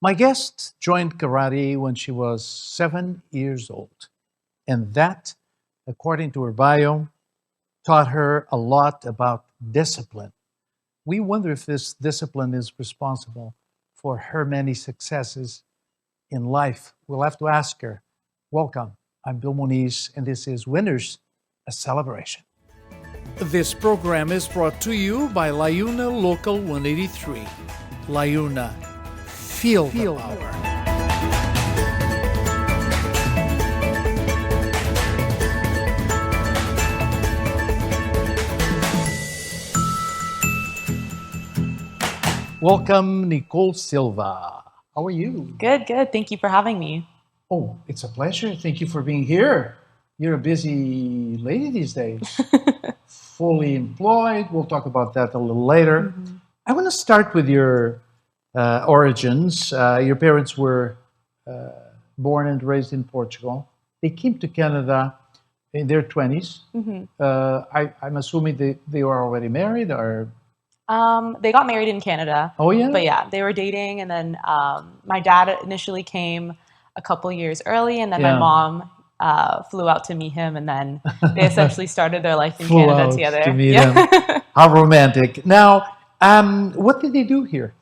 My guest joined karate when she was 7 years old, and that, according to her bio, taught her a lot about discipline. We wonder if this discipline is responsible for her many successes in life. We'll have to ask her. Welcome. I'm Bill Moniz, and this is Winners, a Celebration. This program is brought to you by Layuna Local 183. Layuna, feel the power. Welcome, Nicole Silva. How are you? Good, good. Thank you for having me. Oh, it's a pleasure. Thank you for being here. You're a busy lady these days, fully employed. We'll talk about that a little later. I want to start with your origins. Your parents were born and raised in Portugal. They came to Canada in their 20s. I'm assuming they were already married, or? They got married in Canada. Oh, yeah? But yeah, they were dating, and then my dad initially came a couple years early, and then my Yeah. mom flew out to meet him, and then they essentially started their life in Flew Canada out together. to meet Yeah. him. How romantic. Now, what did they do here?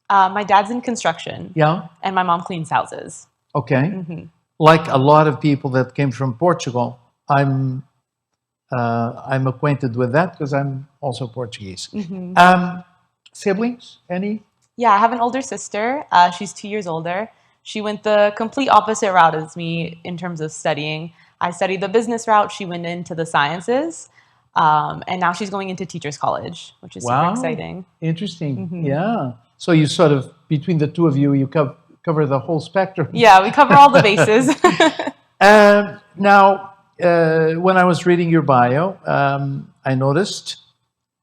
My dad's in construction, Yeah? and my mom cleans houses. Okay. Like a lot of people that came from Portugal, I'm acquainted with that because I'm also Portuguese. Siblings? Any? Yeah, I have an older sister. She's 2 years older. She went the complete opposite route as me in terms of studying. I studied the business route. She went into the sciences. And now she's going into teacher's college, which is super exciting. Interesting. Yeah. So you sort of, between the two of you, you cover the whole spectrum. Yeah, we cover all the bases. Now, when I was reading your bio, I noticed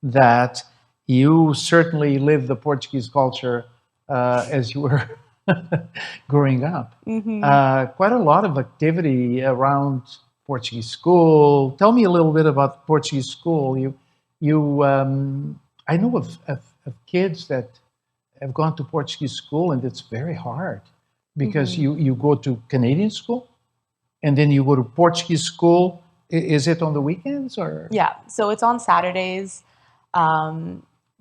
that you certainly lived the Portuguese culture as you were growing up. Quite a lot of activity around Portuguese school. Tell me a little bit about Portuguese school. I know of kids that have gone to Portuguese school, and it's very hard because you go to Canadian school, and then you go to Portuguese school. Is it on the weekends, or? Yeah, so it's on Saturdays.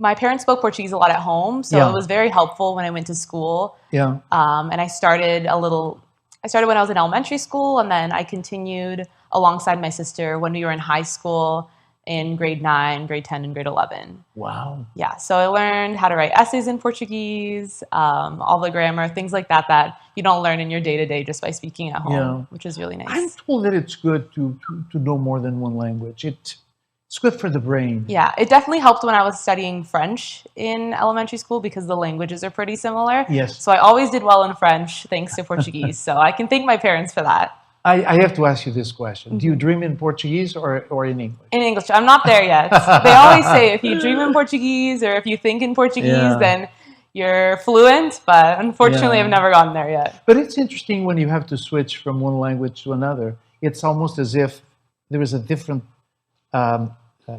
My parents spoke Portuguese a lot at home, so Yeah. it was very helpful when I went to school. Yeah. And I started when I was in elementary school, and then I continued alongside my sister when we were in high school in grade 9, grade 10, and grade 11. Wow. Yeah, so I learned how to write essays in Portuguese, all the grammar, things like that you don't learn in your day-to-day just by speaking at home, Yeah. which is really nice. I'm told that it's good to know more than one language. It's good for the brain. Yeah, it definitely helped when I was studying French in elementary school because the languages are pretty similar. Yes. So I always did well in French thanks to Portuguese. So I can thank my parents for that. I have to ask you this question. Do you dream in Portuguese or in English? In English, I'm not there yet. They always say if you dream in Portuguese or if you think in Portuguese, Yeah. then you're fluent. But unfortunately, Yeah. I've never gotten there yet. But it's interesting when you have to switch from one language to another. It's almost as if there is a different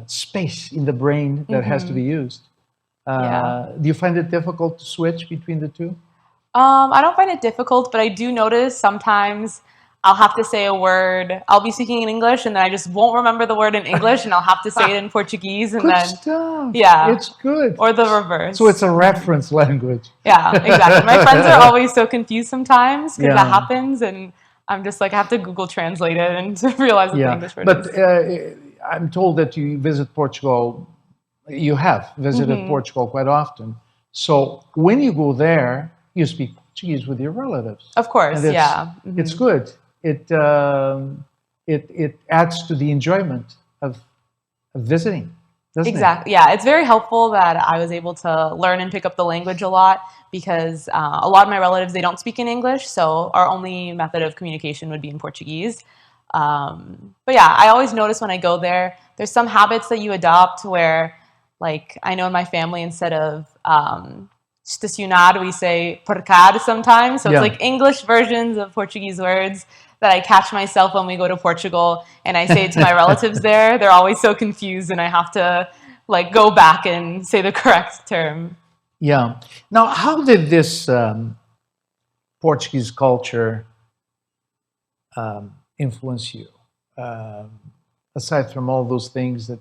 space in the brain that has to be used. Yeah. Do you find it difficult to switch between the two? I don't find it difficult, but I do notice sometimes I'll have to say a word. I'll be speaking in English, and then I just won't remember the word in English, and I'll have to say it in Portuguese, and Good then stuff. yeah. It's good. or the reverse. So it's a reference language. Yeah, exactly. My friends are always so confused sometimes because Yeah. that happens, and I'm just like I have to Google Translate it and to realize what the Yeah. English word But is. I'm told that you visit Portugal. You have visited Portugal quite often. So when you go there, you speak Portuguese with your relatives. Of course, And yeah. It's good. It adds to the enjoyment of visiting, doesn't Exactly. Yeah, it's very helpful that I was able to learn and pick up the language a lot because a lot of my relatives, they don't speak in English, so our only method of communication would be in Portuguese. But yeah, I always notice when I go there, there's some habits that you adopt where, like, I know in my family, instead of estacionar, we say porcar sometimes. So Yeah. it's like English versions of Portuguese words that I catch myself when we go to Portugal and I say it to my relatives there. They're always so confused and I have to like go back and say the correct term. Yeah. Now, how did this Portuguese culture influence you? Aside from all those things, that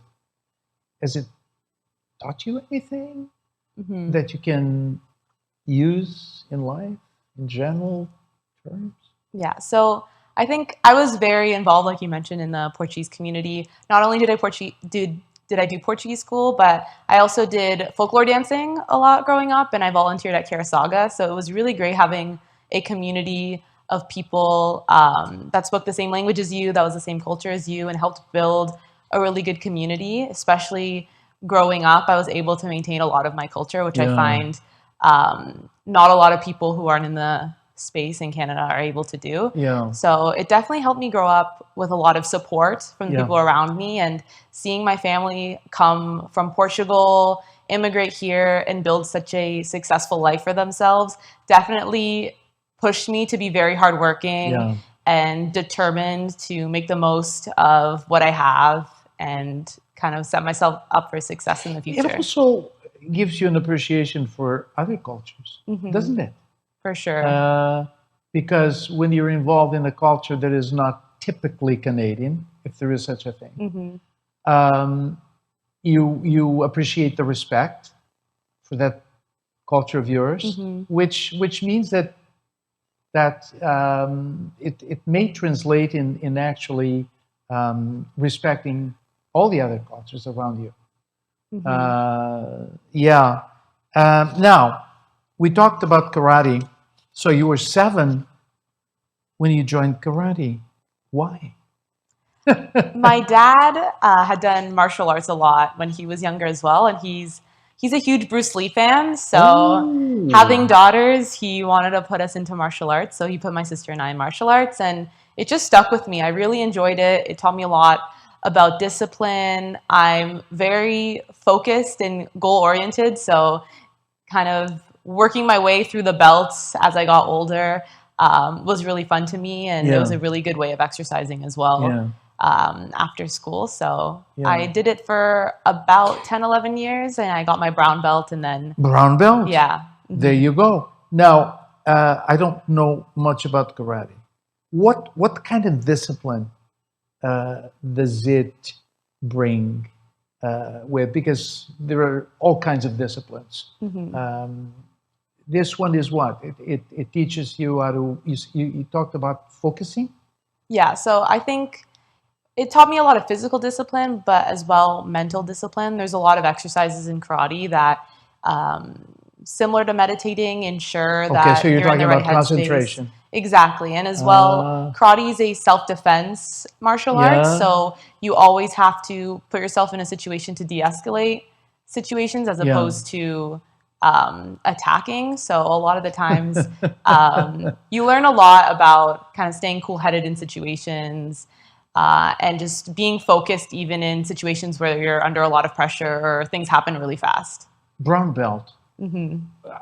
has it taught you anything that you can use in life in general terms? Yeah, so I think I was very involved, like you mentioned, in the Portuguese community. Not only did I do Portuguese school, but I also did folklore dancing a lot growing up, and I volunteered at Karasaga. So it was really great having a community of people that spoke the same language as you, that was the same culture as you, and helped build a really good community. Especially growing up, I was able to maintain a lot of my culture, which I Yeah. find not a lot of people who aren't in the space in Canada are able to do. Yeah. So it definitely helped me grow up with a lot of support from the Yeah. people around me, and seeing my family come from Portugal, immigrate here, and build such a successful life for themselves definitely pushed me to be very hardworking Yeah. and determined to make the most of what I have and kind of set myself up for success in the It future. also gives you an appreciation for other cultures, doesn't it? For sure. Because when you're involved in a culture that is not typically Canadian, if there is such a thing, you appreciate the respect for that culture of yours, which means that it may translate in actually respecting all the other cultures around you. Yeah. Now, we talked about karate. So you were 7 when you joined karate. Why? My dad had done martial arts a lot when he was younger as well, and he's a huge Bruce Lee fan. So having daughters, he wanted to put us into martial arts. So he put my sister and I in martial arts, and it just stuck with me. I really enjoyed it. It taught me a lot about discipline. I'm very focused and goal oriented, so kind of working my way through the belts as I got older was really fun to me, and it was a really good way of exercising as well after school. So I did it for about 10, 11 years, and I got my brown belt, and then... Brown belt? Yeah. There you go. Now, I don't know much about karate. What kind of discipline does it bring with? Because there are all kinds of disciplines. This one is what? It teaches you how to, you talked about focusing? Yeah, so I think it taught me a lot of physical discipline, but as well mental discipline. There's a lot of exercises in karate that, similar to meditating, ensure that so you're you're in the talking right about concentration. headspace. Exactly. And as well, karate is a self-defense martial arts, so you always have to put yourself in a situation to de-escalate situations as opposed to attacking. So a lot of the times you learn a lot about kind of staying cool-headed in situations and just being focused even in situations where you're under a lot of pressure or things happen really fast. Brown belt.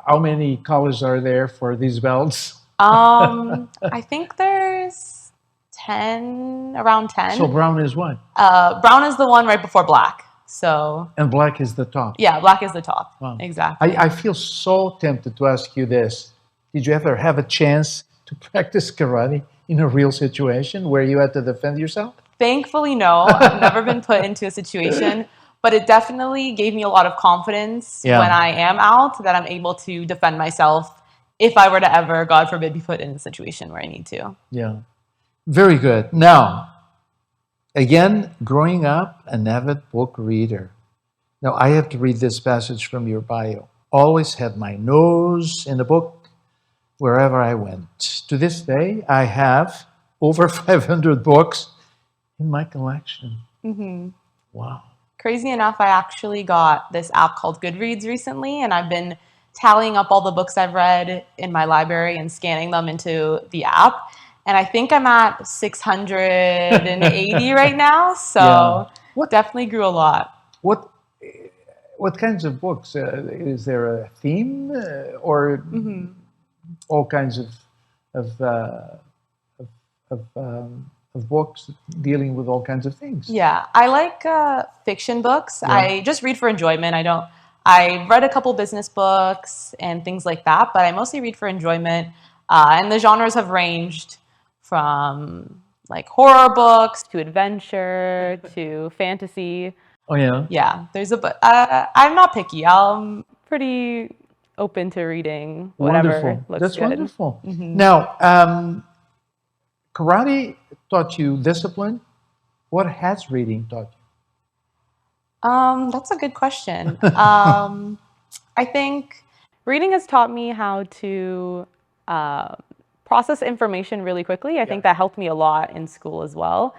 How many colors are there for these belts? I think there's 10, around 10. So brown is what? Brown is the one right before black. So, and black is the top. Yeah, black is the top. Wow. Exactly. I feel so tempted to ask you this. Did you ever have a chance to practice karate in a real situation where you had to defend yourself? Thankfully, no. I've never been put into a situation, but it definitely gave me a lot of confidence when I am out that I'm able to defend myself if I were to ever, God forbid, be put in a situation where I need to. Yeah. Very good. Now, again, growing up, an avid book reader. Now, I have to read this passage from your bio. Always had my nose in a book wherever I went. To this day, I have over 500 books in my collection. Wow. Crazy enough, I actually got this app called Goodreads recently, and I've been tallying up all the books I've read in my library and scanning them into the app. And I think I'm at 680 right now, so definitely grew a lot. What kinds of books? Is there a theme or all kinds of books dealing with all kinds of things? Yeah, I like fiction books. I just read for enjoyment. I read a couple business books and things like that, but I mostly read for enjoyment. And the genres have ranged from like horror books to adventure to fantasy. Oh yeah. Yeah, there's a but I'm not picky. I'm pretty open to reading whatever Wonderful. looks That's good. wonderful. Now, karate taught you discipline. What has reading taught That's a good question. you? I think reading has taught me how to uh, process information really quickly. I think that helped me a lot in school as well.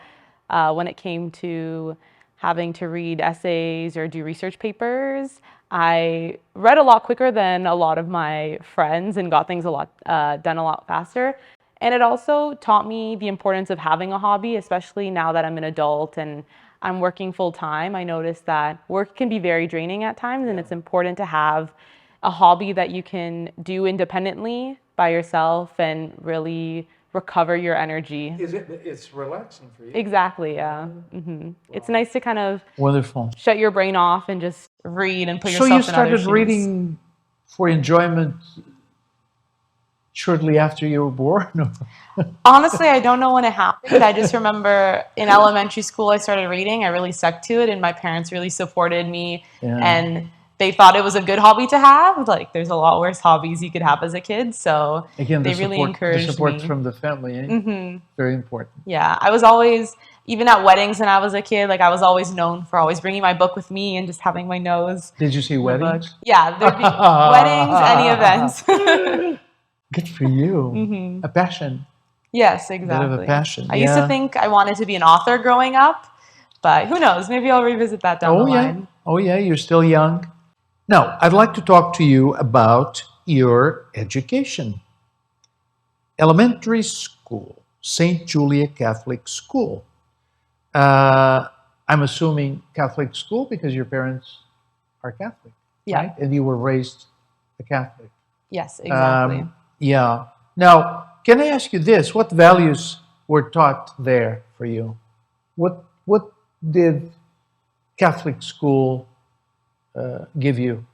When it came to having to read essays or do research papers, I read a lot quicker than a lot of my friends and got things a lot done a lot faster. And it also taught me the importance of having a hobby, especially now that I'm an adult and I'm working full time. I noticed that work can be very draining at times, and it's important to have a hobby that you can do independently by yourself and really recover your energy. It's relaxing for you. Exactly, yeah. It's nice to kind of Wonderful. shut your brain off and just read and put So you yourself in other started shoes. reading for enjoyment shortly after you were born? Honestly, I don't know when it happened. I just remember in elementary school I started reading. I really stuck to it, and my parents really supported me. Yeah. And they thought it was a good hobby to have. Like, there's a lot worse hobbies you could have as a kid. So Again, they really encouraged the support me. from the family, very important. Yeah, I was always, even at weddings when I was a kid, like I was always known for always bringing my book with me and just having my nose. Did you see in the book. weddings? Yeah, there'd be weddings, any events. Good for you. A passion. Yes, Bit of exactly. a passion. I used to Yeah. think I wanted to be an author growing up, but who knows? Maybe I'll revisit that down the Oh yeah. line. Oh yeah. You're still young. Now, I'd like to talk to you about your education. Elementary school, St. Julia Catholic School. I'm assuming Catholic school because your parents are Catholic, Yeah. right? And you were raised a Catholic. Yes, exactly. Yeah. Now, can I ask you this? What values were taught there for you? What did Catholic school give you?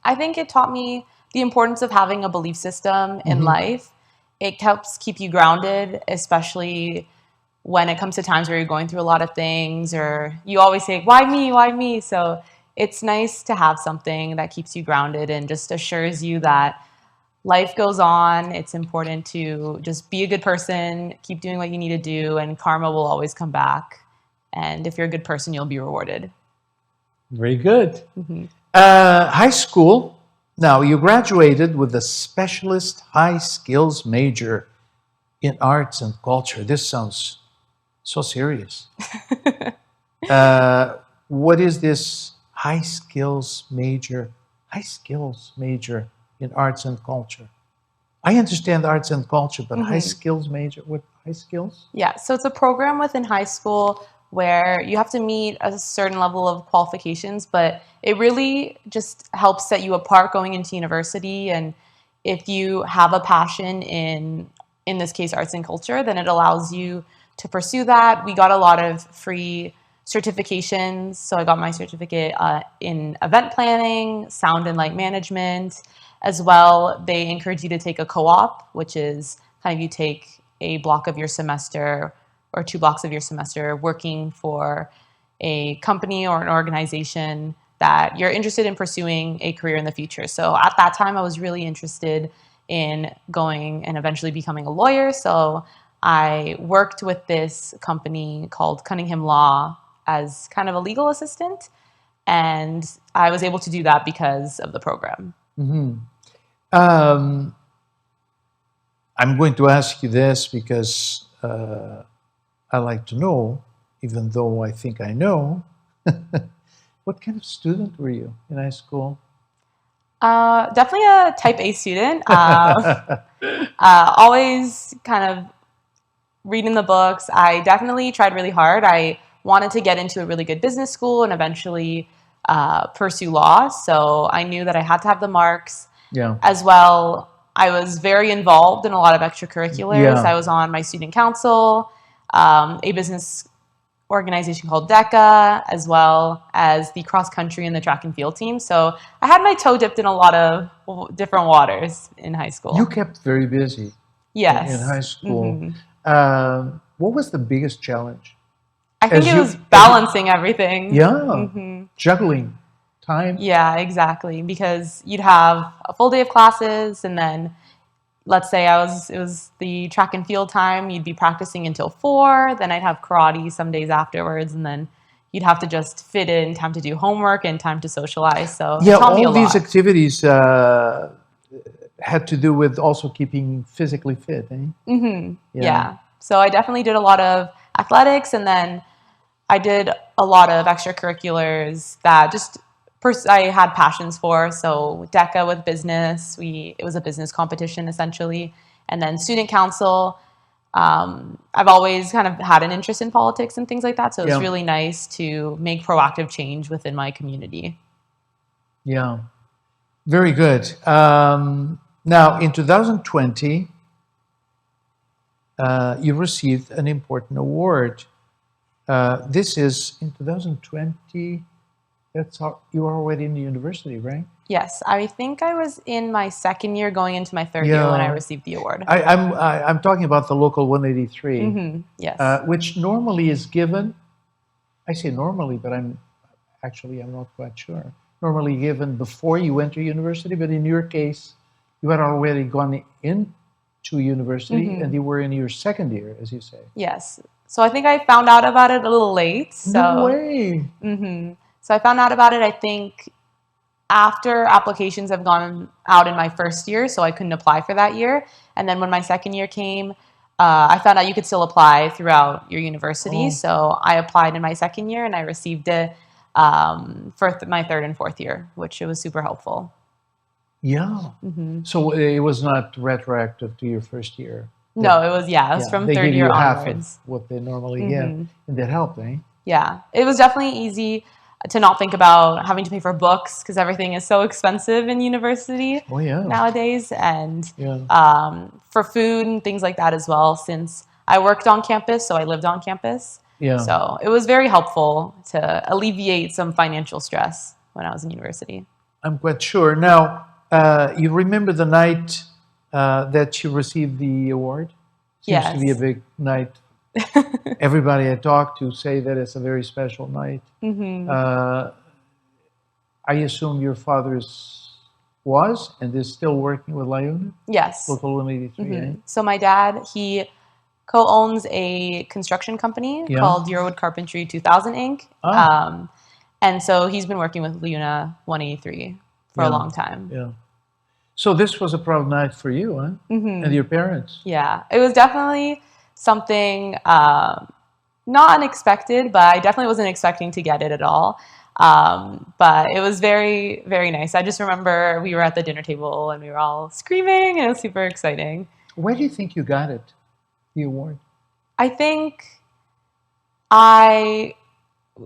I think it taught me the importance of having a belief system in life. It helps keep you grounded, especially when it comes to times where you're going through a lot of things, or you always say, why me? Why me? So it's nice to have something that keeps you grounded and just assures you that life goes on. It's important to just be a good person, keep doing what you need to do, and karma will always come back. And if you're a good person, you'll be rewarded. Very good. High school. Now, you graduated with a specialist high skills major in arts and culture. This sounds so serious. What is this high skills major? High skills major in arts and culture. I understand arts and culture, but high skills major, what high skills? Yeah, so it's a program within high school where you have to meet a certain level of qualifications, but it really just helps set you apart going into university. And if you have a passion in this case, arts and culture, then it allows you to pursue that. We got a lot of free certifications. So I got my certificate in event planning, sound and light management. As well, they encourage you to take a co-op, which is kind of you take a block of your semester or 2 blocks of your semester working for a company or an organization that you're interested in pursuing a career in the future. So at that time, I was really interested in going and eventually becoming a lawyer. So I worked with this company called Cunningham Law as kind of a legal assistant. And I was able to do that because of the program. I'm going to ask you this because I like to know, even though I think I know. What kind of student were you in high school? Definitely a type A student. Always kind of reading the books. I definitely tried really hard. I wanted to get into a really good business school and eventually pursue law. So I knew that I had to have the marks. Yeah. As well, I was very involved in a lot of extracurriculars. Yeah. I was on my student council, a business organization called DECA, as well as the cross country and the track and field team. So I had my toe dipped in a lot of different waters in high school. You kept very busy in Yes. high school. Mm-hmm. What was the biggest challenge? I think As it you, was balancing everything. yeah, Mm-hmm. juggling time. Yeah, exactly. Because you'd have a full day of classes, and then let's say it was the track and field time, you'd be practicing until 4, then I'd have karate some days afterwards, and then you'd have to just fit in time to do homework and time to socialize. So it Yeah, taught me a all these lot. activities had to do with also keeping physically fit, eh? Mm-hmm. Yeah. So I definitely did a lot of athletics, and then I did a lot of extracurriculars that just I had passions for. So DECA with business, it was a business competition essentially, and then student council. I've always kind of had an interest in politics and things like that, so it's Yeah. really nice to make proactive change within my community. Yeah, very good. Now, in 2020, you received an important award. This is in 2020. That's how you were already in the university, right? Yes, I think I was in my second year going into my third year when I Yeah. received the award. I'm talking about the local 183, Mm-hmm. Yes. which normally is given. I say normally, but I'm not quite sure. Normally given before you enter university, but in your case, you had already gone into university and you were in your second year, as you say. Yes. So I think I found out about it a little late. No way. Mm-hmm. So I found out about it, I think, after applications have gone out in my first year, so I couldn't apply for that year. And then when my second year came, I found out you could still apply throughout your university. Oh. So I applied in my second year, and I received it for my third and fourth year, which it was super helpful. Yeah. Mm-hmm. So it was not retroactive to your first year. No, it was from they third give year you half onwards. of what they normally give, and that helped, eh? Yeah, it was definitely easy to not think about having to pay for books because everything is so expensive in university nowadays, and for food and things like that as well, since I worked on campus, so I lived on campus. Yeah. So it was very helpful to alleviate some financial stress when I was in university. I'm quite sure. Now, you remember the night that you received the award? Seems to be a big night. Everybody I talk to say that it's a very special night. Mm-hmm. I assume your father was and is still working with Liona? Yes. Local 183, mm-hmm. So my dad, he co-owns a construction company called Yearwood Carpentry 2000 Inc. And so he's been working with Liona 183 for a long time. Yeah. So this was a proud night for you, huh? Mm-hmm. And your parents. Yeah, it was definitely something not unexpected, but I definitely wasn't expecting to get it at all. But it was very, very nice. I just remember we were at the dinner table and we were all screaming, and it was super exciting. Where do you think you got it, the award? I think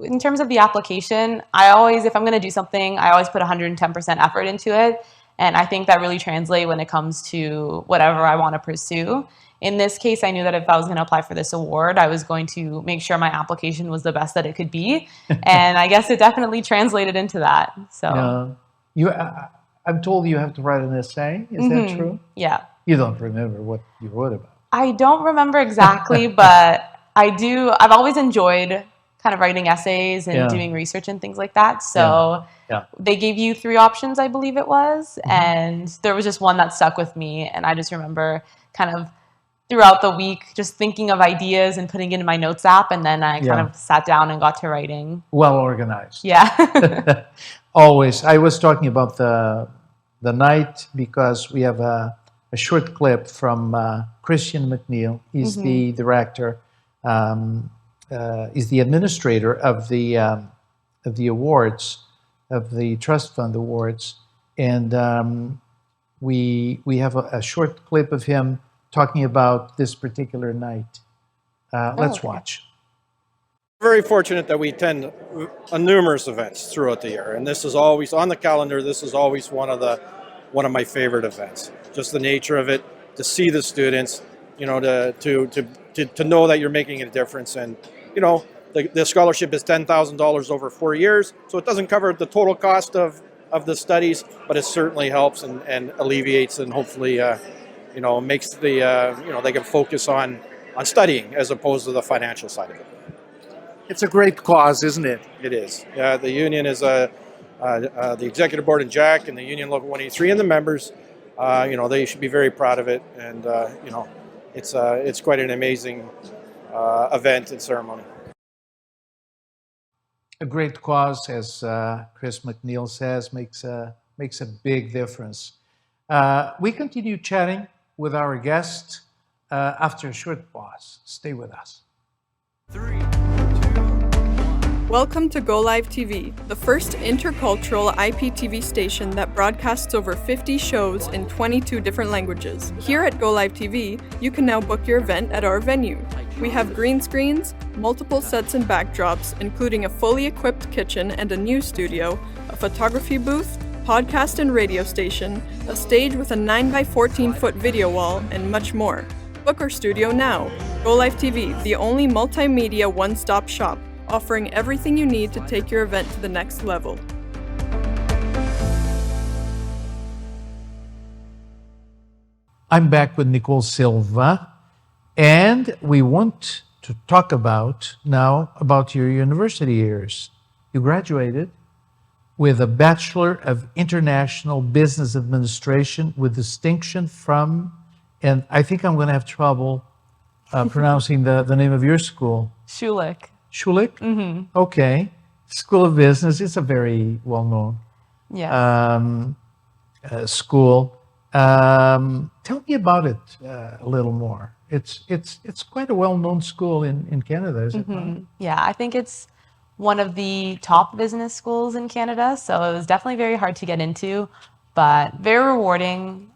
in terms of the application, if I'm going to do something, I always put 110% effort into it. And I think that really translates when it comes to whatever I want to pursue. In this case, I knew that if I was going to apply for this award, I was going to make sure my application was the best that it could be. And I guess it definitely translated into that. So, I'm told you have to write an essay. Is that true? Yeah. You don't remember what you wrote about? I don't remember exactly, but I do. I've always enjoyed kind of writing essays and doing research and things like that. So they gave you 3 options, I believe it was. And there was just one that stuck with me. And I just remember kind of throughout the week just thinking of ideas and putting it in my notes app. And then I kind of sat down and got to writing. Well organized. Yeah. Always. I was talking about the night because we have a short clip from Christian McNeil. He's the director. Is the administrator of the awards, of the Trust Fund Awards, and we have a short clip of him talking about this particular night. Let's watch. Very fortunate that we attend numerous events throughout the year, and this is always on the calendar. This is always one of my favorite events. Just the nature of it, to see the students, to know that you're making a difference, and The scholarship is $10,000 over 4 years, so it doesn't cover the total cost of the studies, but it certainly helps and alleviates and hopefully makes they can focus on studying as opposed to the financial side of it. It's a great cause, isn't it? It is. The union is the executive board and Jack and the union local 183 and the members. They should be very proud of it, and it's quite an amazing event and ceremony. A great cause, as Chris McNeil says, makes a big difference. We continue chatting with our guest after a short pause. Stay with us. 3, 2, 1. Welcome to Go Live TV, the first intercultural IPTV station that broadcasts over 50 shows in 22 different languages. Here at Go Live TV, you can now book your event at our venue. We have green screens, multiple sets and backdrops, including a fully equipped kitchen and a news studio, a photography booth, podcast and radio station, a stage with a 9x14-foot video wall, and much more. Book our studio now. Go Live TV, the only multimedia one-stop shop, offering everything you need to take your event to the next level. I'm back with Nicole Silva, and we want to talk about your university years. You graduated with a Bachelor of International Business Administration with distinction from, and I think I'm going to have trouble pronouncing the name of your school. Schulich. Schulich? Mm-hmm. Okay. School of Business. It's a very well-known school. Tell me about it a little more. It's quite a well-known school in Canada, is it not? Yeah, I think it's one of the top business schools in Canada, so it was definitely very hard to get into, but very rewarding.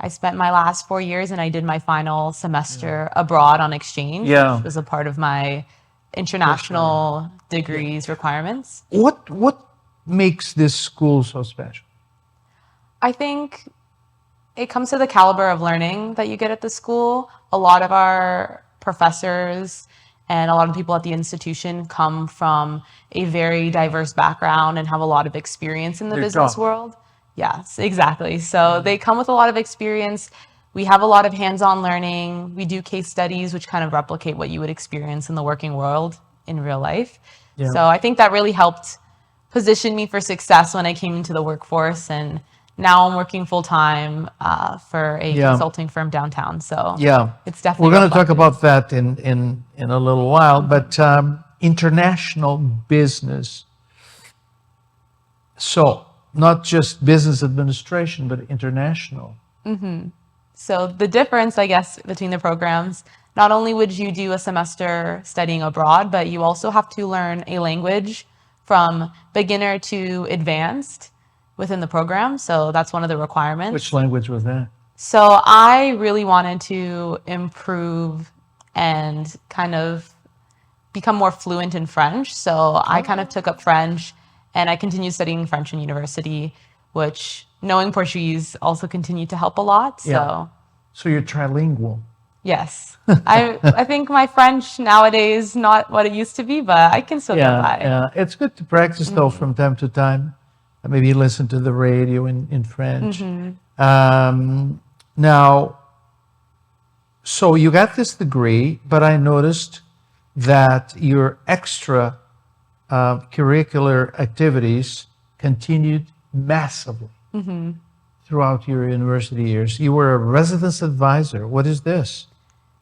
I spent my last 4 years and I did my final semester abroad on exchange, which was a part of my international degrees requirements. What makes this school so special? I think it comes to the caliber of learning that you get at the school. A lot of our professors and a lot of people at the institution come from a very diverse background and have a lot of experience in the business world. Yes, exactly. So they come with a lot of experience. We have a lot of hands-on learning. We do case studies, which kind of replicate what you would experience in the working world in real life. Yeah. So I think that really helped position me for success when I came into the workforce. And now I'm working full-time for a consulting firm downtown. So it's definitely we're going to talk about that in a little while. But international business. So not just business administration, but international. Mm-hmm. So the difference, I guess, between the programs, not only would you do a semester studying abroad, but you also have to learn a language from beginner to advanced within the program. So that's one of the requirements. Which language was that? So I really wanted to improve and kind of become more fluent in French. So I kind of took up French. And I continued studying French in university, which knowing Portuguese also continued to help a lot. So you're trilingual. Yes. I think my French nowadays not what it used to be, but I can still get by. Yeah, it's good to practice though from time to time. Maybe listen to the radio in French. Now, so you got this degree, but I noticed that your extra curricular activities continued massively throughout your university years. You were a residence advisor. What is this?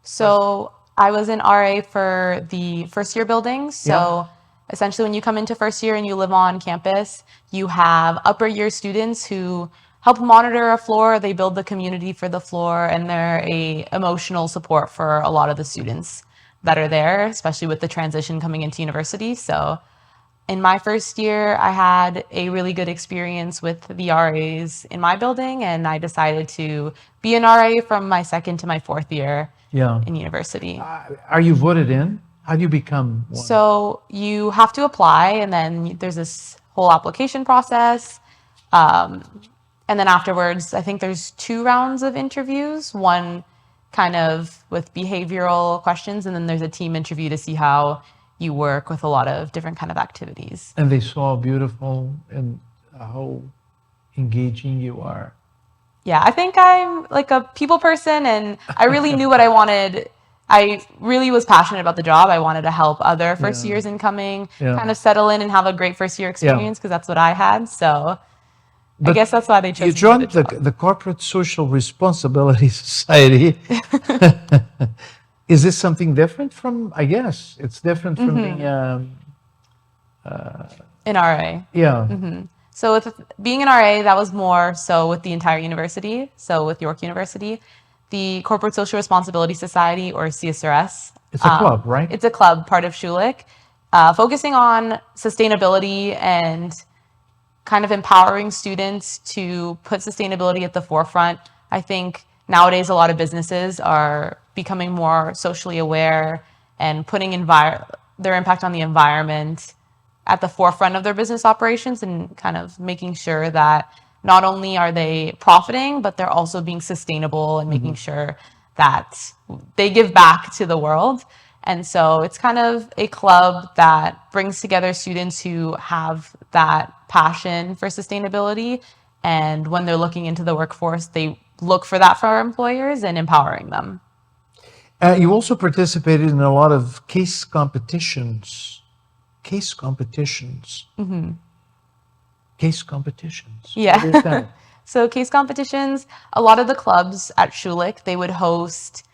So I was an RA for the first year buildings. So essentially when you come into first year and you live on campus, you have upper year students who help monitor a floor. They build the community for the floor, and they're a emotional support for a lot of the students that are there, especially with the transition coming into university. So in my first year, I had a really good experience with the RAs in my building, and I decided to be an RA from my second to my fourth year in university. Are you voted in? How do you become one? So you have to apply, and then there's this whole application process. And then afterwards, I think there's 2 rounds of interviews. One kind of with behavioral questions, and then there's a team interview to see how you work with a lot of different kind of activities. And they saw how beautiful and how engaging you are. Yeah, I think I'm like a people person, and I really knew what I wanted. I really was passionate about the job. I wanted to help other first Yeah. years incoming Yeah. kind of settle in and have a great first year experience, because that's what I had. So I guess that's why they chose You me for joined the job. the Corporate Social Responsibility Society. Is this something different from, I guess, it's different from the, In RA. yeah. So with being an RA, that was more so with the entire university. So with York University, the Corporate Social Responsibility Society, or CSRS. It's a club, right? It's a club, part of Schulich, focusing on sustainability and kind of empowering students to put sustainability at the forefront. I think nowadays a lot of businesses are becoming more socially aware and putting their impact on the environment at the forefront of their business operations, and kind of making sure that not only are they profiting, but they're also being sustainable and making sure that they give back to the world. And so it's kind of a club that brings together students who have that passion for sustainability. And when they're looking into the workforce, they look for that for our employers and empowering them. You also participated in a lot of case competitions. Case competitions. Case competitions. Yeah. What is that? So case competitions, a lot of the clubs at Schulich, they would host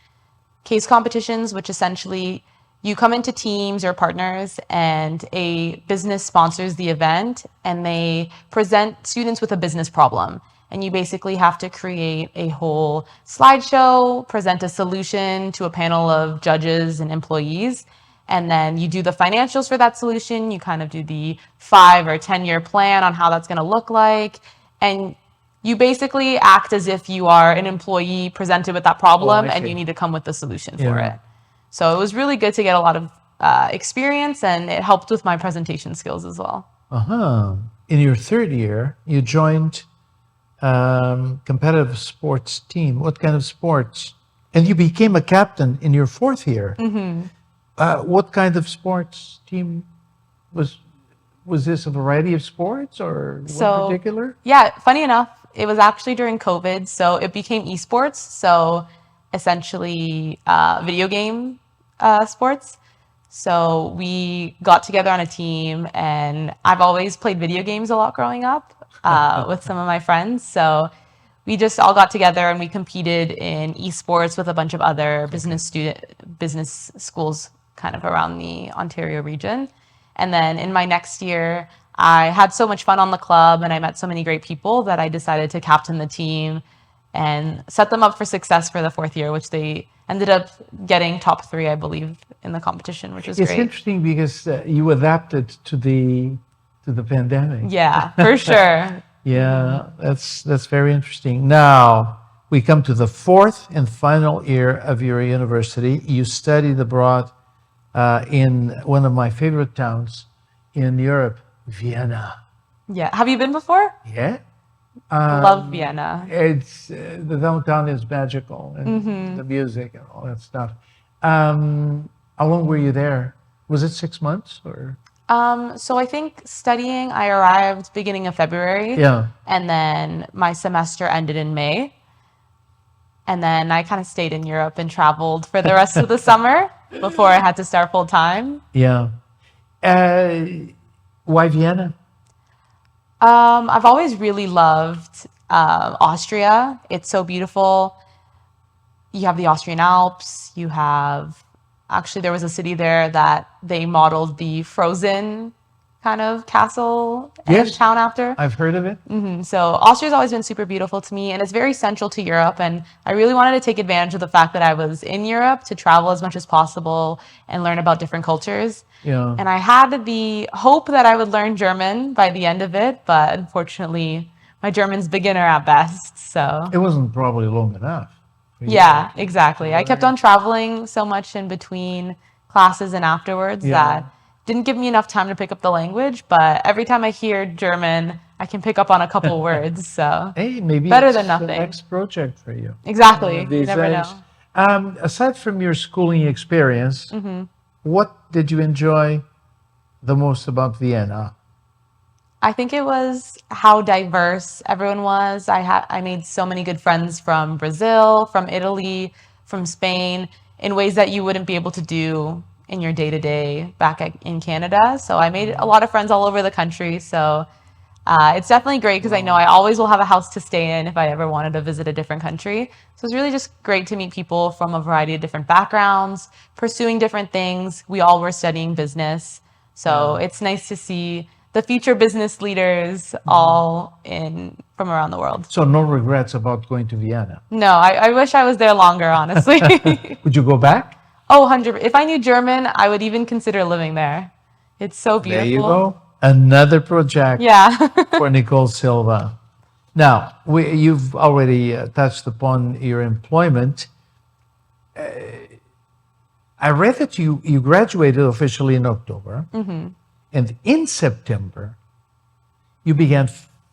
case competitions, which essentially you come into teams or partners, and a business sponsors the event, and they present students with a business problem. And you basically have to create a whole slideshow, present a solution to a panel of judges and employees, and then you do the financials for that solution. You kind of do the 5 or 10-year plan on how that's going to look like. And you basically act as if you are an employee presented with that problem, and you need to come with the solution for it. So it was really good to get a lot of experience, and it helped with my presentation skills as well. In your third year, you joined competitive sports team. What kind of sports? And you became a captain in your fourth year. What kind of sports team was this? A variety of sports, or one particular? Yeah, funny enough, it was actually during COVID, so it became esports. So essentially video game sports. So we got together on a team, and I've always played video games a lot growing up with some of my friends. So we just all got together and we competed in esports with a bunch of other business schools kind of around the Ontario region. And then in my next year, I had so much fun on the club, and I met so many great people that I decided to captain the team and set them up for success for the fourth year, which they ended up getting top 3, I believe, in the competition, which was great. It's interesting because you adapted to the pandemic. Yeah, for sure. Yeah, that's very interesting. Now we come to the fourth and final year of your university. You studied abroad in one of my favorite towns in Europe, Vienna. Yeah. Have you been before? Yeah. Love Vienna. It's the downtown is magical, and the music and all that stuff. How long were you there? Was it 6 months or? So I think studying, I arrived beginning of February. Yeah. And then my semester ended in May. And then I kind of stayed in Europe and traveled for the rest of the summer before I had to start full time. Yeah. Why Vienna? I've always really loved Austria. It's so beautiful. You have the Austrian Alps. You have, actually, there was a city there that they modeled the Frozen kind of castle and town after. I've heard of it. So Austria's always been super beautiful to me, and it's very central to Europe. And I really wanted to take advantage of the fact that I was in Europe to travel as much as possible and learn about different cultures. Yeah. And I had the hope that I would learn German by the end of it, but unfortunately, my German's beginner at best. So it wasn't probably long enough. Yeah, exactly. I kept on traveling so much in between classes and afterwards that didn't give me enough time to pick up the language, but every time I hear German, I can pick up on a couple words. So hey, maybe better it's than nothing. The next project for you. Exactly. You never know. Aside from your schooling experience, what did you enjoy the most about Vienna? I think it was how diverse everyone was. I made so many good friends from Brazil, from Italy, from Spain, in ways that you wouldn't be able to do in your day to day in Canada. So I made a lot of friends all over the country. So it's definitely great because I know I always will have a house to stay in if I ever wanted to visit a different country. So it's really just great to meet people from a variety of different backgrounds, pursuing different things. We all were studying business. So it's nice to see the future business leaders all from around the world. So no regrets about going to Vienna. No, I wish I was there longer, honestly. Would you go back? Oh, 100. If I knew German, I would even consider living there. It's so beautiful. There you go. Another project Yeah. for Nicole Silva. Now, you've already touched upon your employment. I read that you graduated officially in October. And in September, you began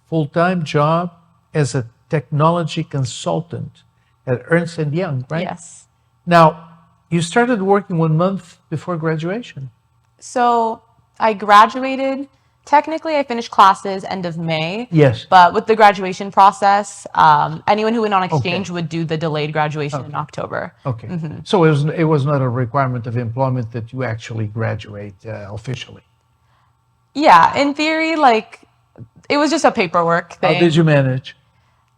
full-time job as a technology consultant at Ernst & Young, right? Yes. Now, you started working 1 month before graduation. So I graduated. Technically, I finished classes end of May. Yes. But with the graduation process, anyone who went on exchange would do the delayed graduation in October. Okay. So it was not a requirement of employment that you actually graduate officially. Yeah, in theory, like, it was just a paperwork thing. How did you manage?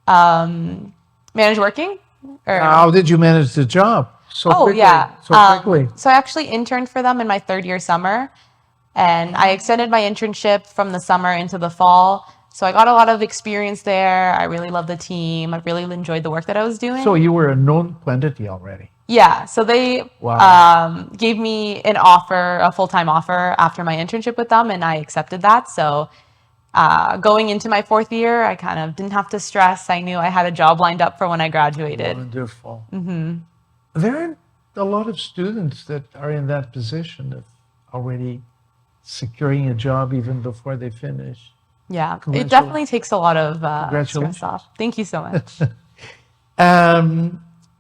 Manage working? Or... How did you manage the job so quickly? Yeah. So quickly. So I actually interned for them in my third year summer, and I extended my internship from the summer into the fall. So I got a lot of experience there. I really loved the team. I really enjoyed the work that I was doing. So you were a known quantity already. Yeah, so they gave me an offer, a full-time offer after my internship with them, and I accepted that. So going into my fourth year, I kind of didn't have to stress. I knew I had a job lined up for when I graduated. Wonderful. There aren't a lot of students that are in that position of already securing a job even before they finish. Yeah, it definitely takes a lot of Congratulations. stress off. Thank you so much.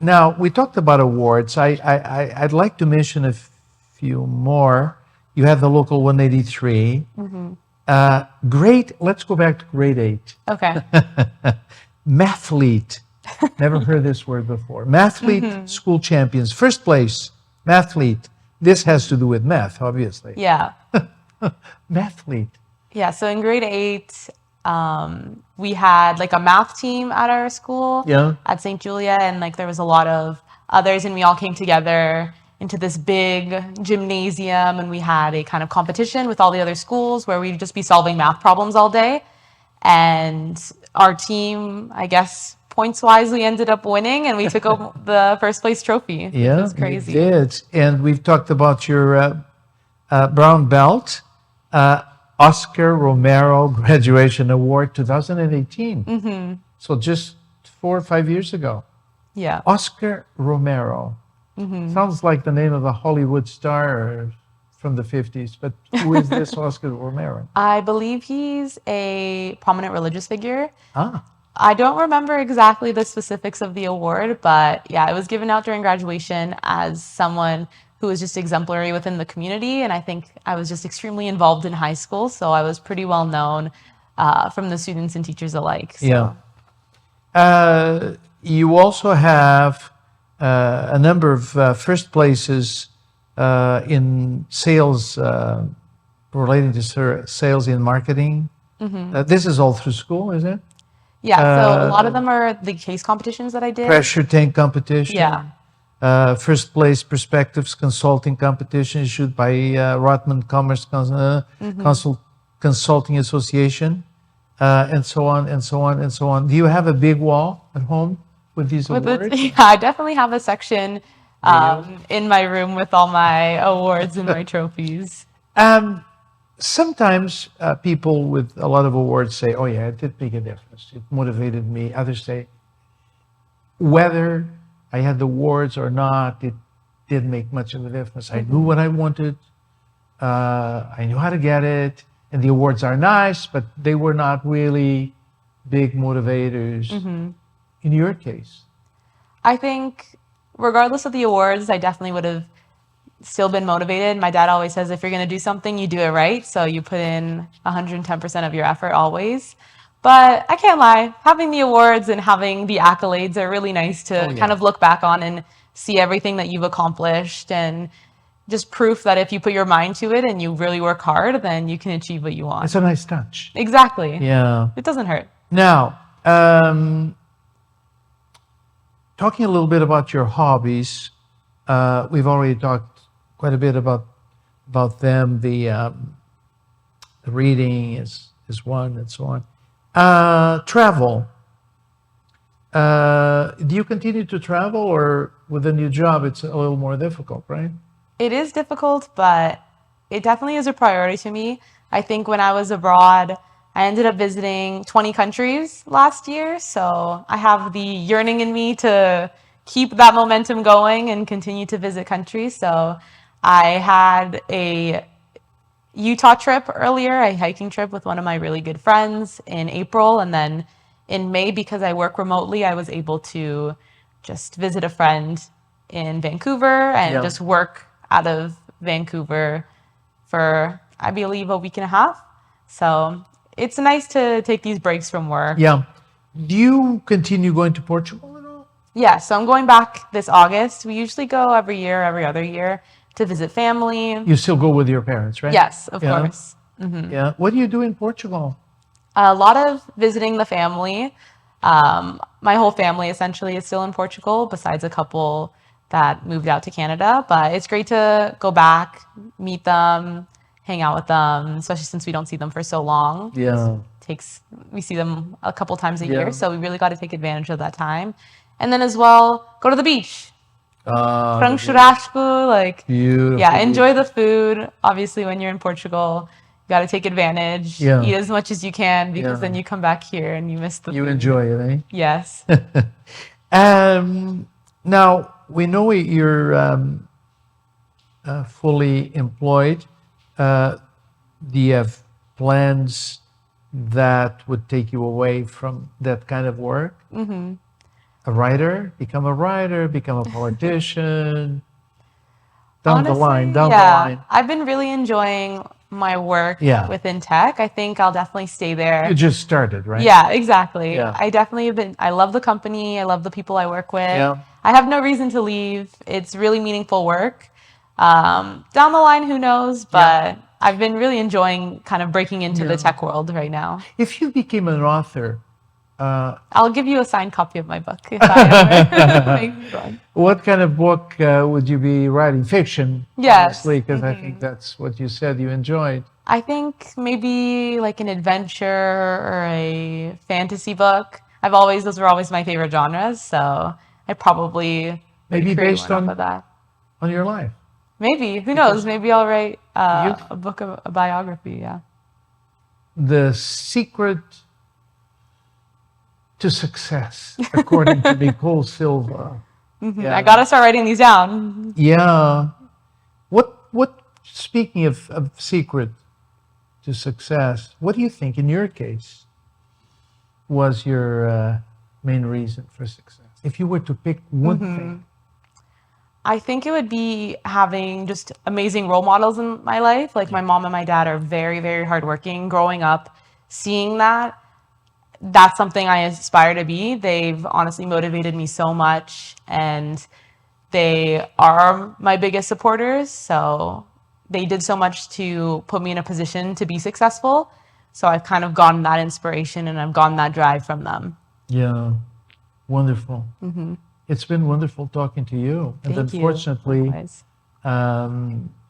Now, we talked about awards. I'd like to mention a few more. You had the local 183. Let's go back to grade 8. Okay. Mathlete. Never heard this word before. Mathlete school champions. First place, mathlete. This has to do with math, obviously. Yeah. Mathlete. Yeah, so in grade 8, we had like a math team at our school at St. Julia, and like there was a lot of others, and we all came together into this big gymnasium, and we had a kind of competition with all the other schools where we'd just be solving math problems all day. And our team, I guess, points-wise, we ended up winning, and we took the first place trophy. Yeah, it was crazy. You did. And we've talked about your brown belt. Oscar Romero Graduation Award 2018. So just 4 or 5 years ago. Yeah. Oscar Romero. Sounds like the name of a Hollywood star from the 50s, but who is this Oscar Romero? I believe he's a prominent religious figure. Ah. I don't remember exactly the specifics of the award, but yeah, it was given out during graduation as someone who was just exemplary within the community. And I think I was just extremely involved in high school, so I was pretty well known from the students and teachers alike. So. Yeah. You also have a number of first places in sales, relating to sales in marketing. This is all through school, is it? Yeah, so a lot of them are the case competitions that I did. Pressure tank competition. Yeah. First place perspectives consulting competition issued by Rotman Commerce Consulting Association, and so on and so on and so on. Do you have a big wall at home with these awards? Yeah, I definitely have a section in my room with all my awards and my trophies. Sometimes people with a lot of awards say, oh yeah, it did make a difference. It motivated me. Others say, whether I had the awards or not, it didn't make much of a difference. I knew what I wanted. I knew how to get it. And the awards are nice, but they were not really big motivators. In your case? I think regardless of the awards, I definitely would have still been motivated. My dad always says if you're going to do something, you do it right. So you put in 110% of your effort always. But I can't lie, having the awards and having the accolades are really nice to kind of look back on and see everything that you've accomplished, and just proof that if you put your mind to it and you really work hard, then you can achieve what you want. It's a nice touch. Exactly. Yeah. It doesn't hurt. Now, talking a little bit about your hobbies, we've already talked quite a bit about them. The reading is one, and so on. Travel. Do you continue to travel, or with a new job, it's a little more difficult, right? It is difficult, but it definitely is a priority to me. I think when I was abroad, I ended up visiting 20 countries last year. So I have the yearning in me to keep that momentum going and continue to visit countries. So I had a Utah trip earlier, a hiking trip with one of my really good friends in April. And then in May, because I work remotely, I was able to just visit a friend in Vancouver and just work out of Vancouver for, I believe, a week and a half. So it's nice to take these breaks from work. Yeah. Do you continue going to Portugal at all? Yeah, so I'm going back this August. We usually go every year, every other year to visit family. You still go with your parents, right? Yes, of course. Yeah. What do you do in Portugal? A lot of visiting the family. My whole family essentially is still in Portugal, besides a couple that moved out to Canada. But it's great to go back, meet them, hang out with them, especially since we don't see them for so long. Yeah. We see them a couple times a year, so we really got to take advantage of that time. And then as well, go to the beach. Frango churrasco, like, beautiful. Yeah, enjoy the food. Obviously, when you're in Portugal, you got to take advantage. Yeah. Eat as much as you can, because then you come back here and you miss the You food. enjoy it, eh? Yes. Now, we know you're fully employed. Do you have plans that would take you away from that kind of work? Mm-hmm. Become a writer, become a politician. Down the line. I've been really enjoying my work within tech. I think I'll definitely stay there. You just started, right? Yeah, exactly. Yeah. I definitely have been. I love the company. I love the people I work with. Yeah. I have no reason to leave. It's really meaningful work. Down the line, who knows? But I've been really enjoying kind of breaking into the tech world right now. If you became an author, I'll give you a signed copy of my book if I ever make one. What kind of book would you be writing? Fiction, Yes. obviously, because I think that's what you said you enjoyed. I think maybe like an adventure or a fantasy book. Those were always my favorite genres, so I probably Maybe create based one off of that. on your life. Maybe, who knows? Maybe I'll write a book of a biography. Yeah. The secret to success, according to Nicole Silva. Yeah. I gotta start writing these down. Yeah. What? Speaking of secret to success, what do you think, in your case, was your main reason for success? If you were to pick one thing. I think it would be having just amazing role models in my life. Like my mom and my dad are very, very hardworking. Growing up, seeing that's something I aspire to be. They've honestly motivated me so much, and they are my biggest supporters. So they did so much to put me in a position to be successful. So I've kind of gotten that inspiration and I've gotten that drive from them. Yeah, wonderful. It's been wonderful talking to you. And Thank you. Unfortunately, Likewise.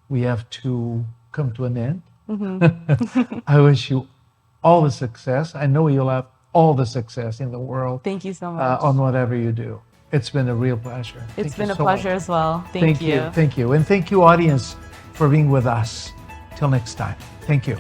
we have to come to an end. I wish you all the success. I know you'll have all the success in the world. Thank you so much. On whatever you do. It's been a real pleasure. It's Thank been you a so pleasure much. as well. Thank you. Thank you. And thank you, audience, for being with us. Till next time. Thank you.